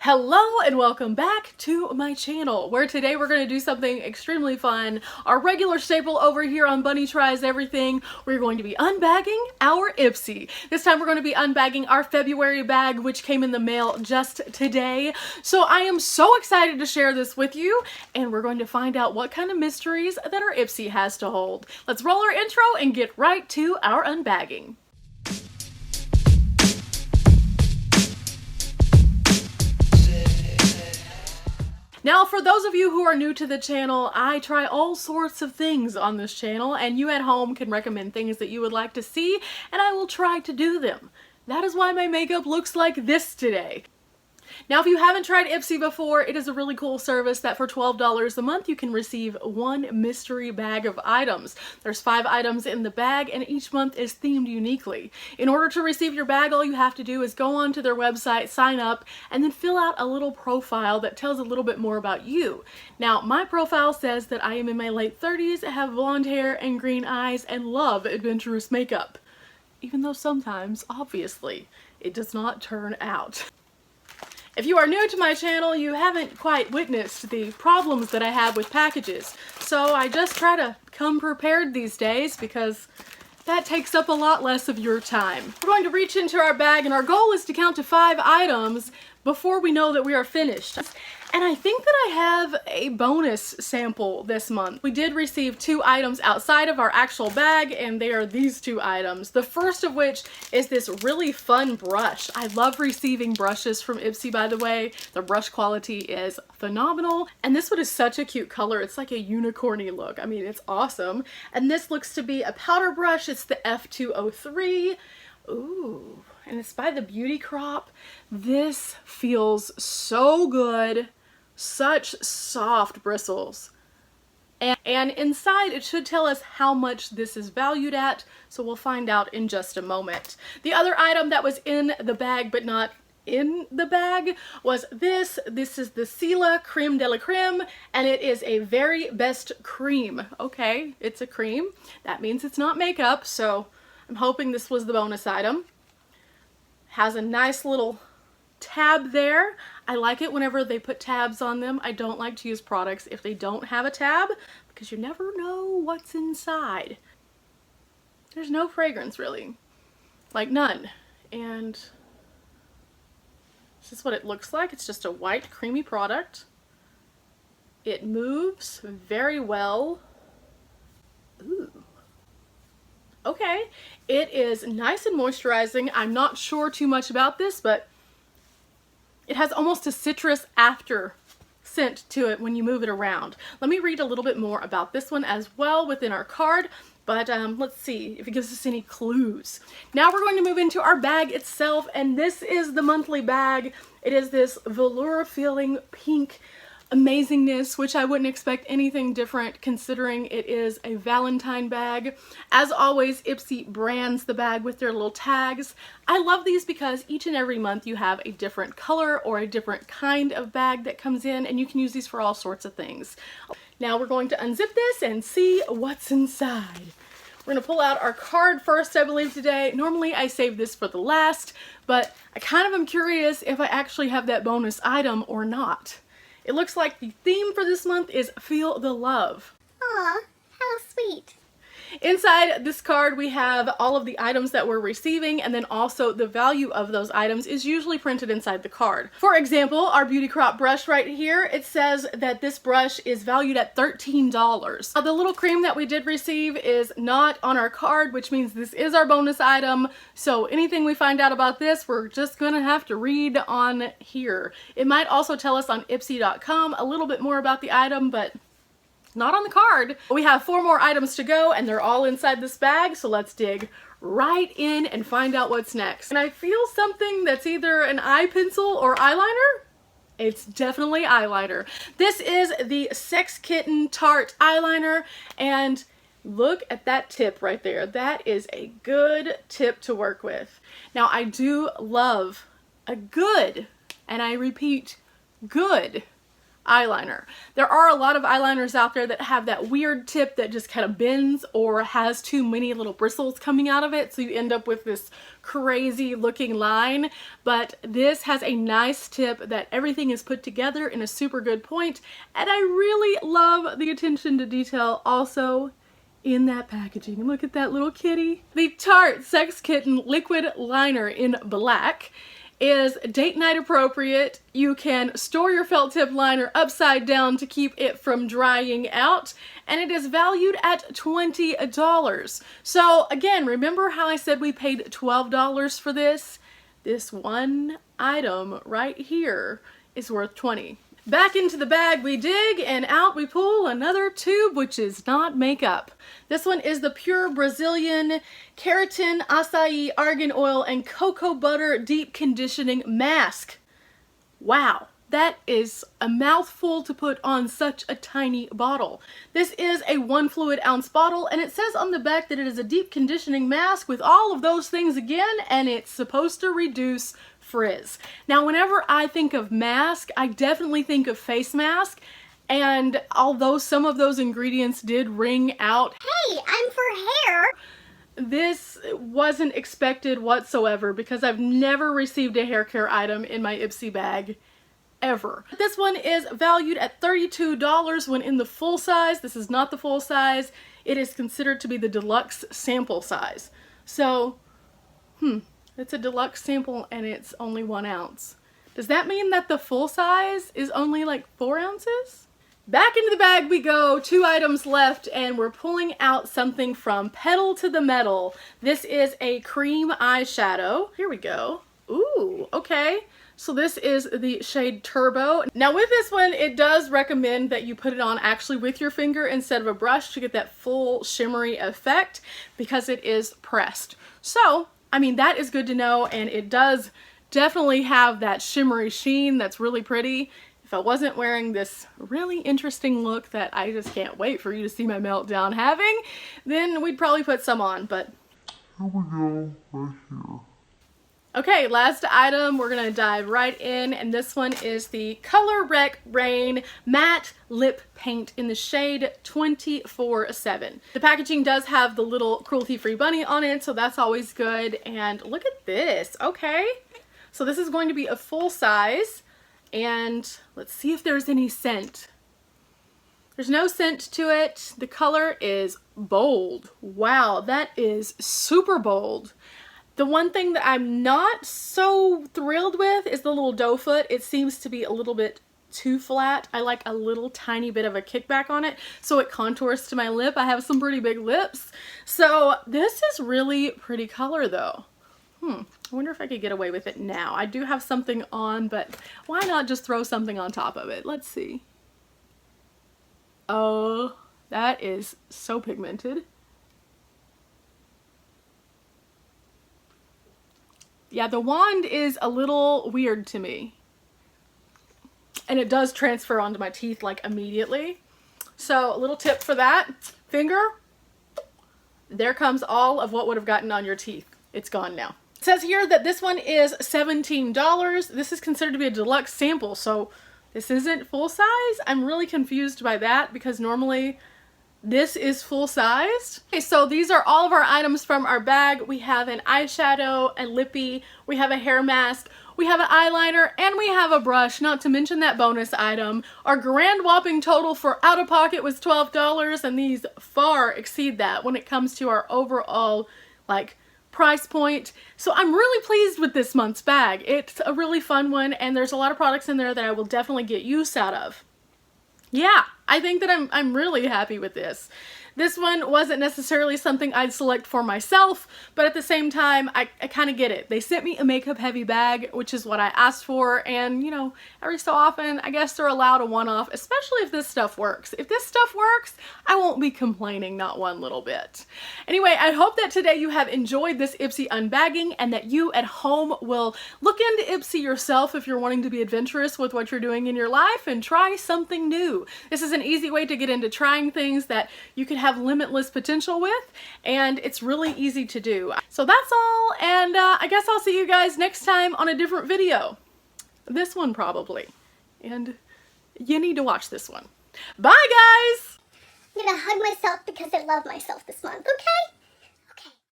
Hello and welcome back to my channel, where today we're going to do something extremely fun. Our regular staple over here on Bunny Tries Everything, we're going to be unbagging our IPSY. This time we're going to be unbagging our February bag, which came in the mail just today. So I am so excited to share this with you, and we're going to find out what kind of mysteries that our IPSY has to hold. Let's roll our intro and get right to our unbagging. Now, for those of you who are new to the channel, I try all sorts of things on this channel, and you at home can recommend things that you would like to see, and I will try to do them. That is why my makeup looks like this today. Now, if you haven't tried IPSY before, it is a really cool service that for $12 a month you can receive one mystery bag of items. There's 5 items in the bag, and each month is themed uniquely. In order to receive your bag, all you have to do is go onto their website, sign up, and then fill out a little profile that tells a little bit more about you. Now, my profile says that I am in my late 30s, have blonde hair and green eyes, and love adventurous makeup. Even though sometimes, obviously, it does not turn out. If you are new to my channel, you haven't quite witnessed the problems that I have with packages, so I just try to come prepared these days because that takes up a lot less of your time. We're going to reach into our bag, and our goal is to count to 5 items before we know that we are finished. And I think that I have a bonus sample this month. We did receive 2 items outside of our actual bag, and they are these 2 items. The first of which is this really fun brush. I love receiving brushes from IPSY, by the way. The brush quality is phenomenal, and this one is such a cute color. It's like a unicorny look. I mean, it's awesome. And this looks to be a powder brush. It's the F203. Ooh, and it's by the Beauty Crop. This feels so good. Such soft bristles. And inside it should tell us how much this is valued at, so we'll find out in just a moment. The other item that was in the bag but not in the bag was this. This is the Sela Creme de la Creme, and it is a very best cream. Okay, it's a cream. That means it's not makeup, so I'm hoping this was the bonus item. Has a nice little tab there. I like it whenever they put tabs on them. I don't like to use products if they don't have a tab because you never know what's inside. There's no fragrance really, like none. And this is what it looks like. It's just a white creamy product. It moves very well. Ooh. Okay, it is nice and moisturizing. I'm not sure too much about this, but it has almost a citrus after scent to it when you move it around. Let me read a little bit more about this one as well within our card, but let's see if it gives us any clues. Now we're going to move into our bag itself, and this is the monthly bag. It is this velour feeling pink amazingness, which I wouldn't expect anything different considering it is a Valentine bag. As always, IPSY brands the bag with their little tags. I love these because each and every month you have a different color or a different kind of bag that comes in, and you can use these for all sorts of things. Now we're going to unzip this and see what's inside. We're going to pull out our card first, I believe, today. Normally I save this for the last, but I kind of am curious if I actually have that bonus item or not. It looks like the theme for this month is Feel the Love. Aw, how sweet. Inside this card we have all of the items that we're receiving, and then also the value of those items is usually printed inside the card. For example, our Beauty Crop brush right here, it says that this brush is valued at $13. Now, the little cream that we did receive is not on our card, which means this is our bonus item. So anything we find out about this, we're just gonna have to read on here. It might also tell us on IPSY.com a little bit more about the item, but not on the card. We have 4 more items to go, and they're all inside this bag, so let's dig right in and find out what's next. And I feel something that's either an eye pencil or eyeliner. It's definitely eyeliner. This is the Sex Kitten Tarte eyeliner, and look at that tip right there. That is a good tip to work with. Now, I do love a good, and I repeat, good eyeliner. There are a lot of eyeliners out there that have that weird tip that just kind of bends or has too many little bristles coming out of it, so you end up with this crazy looking line. But this has a nice tip that everything is put together in a super good point, and I really love the attention to detail also in that packaging. Look at that little kitty. The Tarte Sex Kitten Liquid Liner in black is date night appropriate. You can store your felt tip liner upside down to keep it from drying out, and it is valued at $20. So again, remember how I said we paid $12 for this? This one item right here is worth $20. Back into the bag we dig, and out we pull another tube, which is not makeup. This one is the Pure Brazilian Keratin Acai Argan Oil and Cocoa Butter Deep Conditioning Mask. Wow, that is a mouthful to put on such a tiny bottle. This is a 1 fluid ounce bottle, and it says on the back that it is a deep conditioning mask with all of those things again, and it's supposed to reduce frizz. Now, whenever I think of mask, I definitely think of face mask, and although some of those ingredients did ring out, Hey, I'm for hair. this wasn't expected whatsoever because I've never received a hair care item in my IPSY bag ever. This one is valued at $32 when in the full size. This is not the full size. It is considered to be the deluxe sample size. So, it's a deluxe sample and it's only 1 ounce. Does that mean that the full size is only like 4 ounces? Back into the bag we go, 2 items left, and we're pulling out something from Pedal to the Metal. This is a cream eyeshadow. Here we go. Ooh, okay. So this is the shade Turbo. Now with this one, it does recommend that you put it on actually with your finger instead of a brush to get that full shimmery effect because it is pressed. So, I mean, that is good to know, and it does definitely have that shimmery sheen that's really pretty. If I wasn't wearing this really interesting look that I just can't wait for you to see my meltdown having, then we'd probably put some on, but here we go, right here. okay, last item, we're gonna dive right in, and this one is the Color Rec Rain Matte Lip Paint in the shade 24/7. The packaging does have the little cruelty-free bunny on it, so that's always good, and look at this, okay? So this is going to be a full size, and let's see if there's any scent. There's no scent to it. The color is bold. Wow, that is super bold. The one thing that I'm not so thrilled with is the little doe foot. It seems to be a little bit too flat. I like a little tiny bit of a kickback on it so it contours to my lip. I have some pretty big lips. So this is really pretty color though. I wonder if I could get away with it now. I do have something on, but why not just throw something on top of it? Let's see. Oh, that is so pigmented. Yeah, the wand is a little weird to me. And it does transfer onto my teeth like immediately. So a little tip for that. Finger, there comes all of what would have gotten on your teeth. It's gone now. It says here that this one is $17. This is considered to be a deluxe sample, so this isn't full size. I'm really confused by that because normally this is full sized. Okay, so these are all of our items from our bag. We have an eyeshadow, a lippy, we have a hair mask, we have an eyeliner, and we have a brush, not to mention that bonus item. Our grand whopping total for out of pocket was $12, and these far exceed that when it comes to our overall like price point. So I'm really pleased with this month's bag. It's a really fun one, and there's a lot of products in there that I will definitely get use out of. Yeah, I think that I'm really happy with this. This one wasn't necessarily something I'd select for myself, but at the same time, I kind of get it. They sent me a makeup heavy bag, which is what I asked for, and you know, every so often, I guess they're allowed a one-off, especially if this stuff works. If this stuff works, I won't be complaining, not one little bit. Anyway, I hope that today you have enjoyed this IPSY unbagging and that you at home will look into IPSY yourself if you're wanting to be adventurous with what you're doing in your life and try something new. This is an easy way to get into trying things that you could have limitless potential with, and it's really easy to do. So that's all, and I guess I'll see you guys next time on a different video. This one probably. And you need to watch this one. Bye, guys! I'm gonna hug myself because I love myself this month, okay?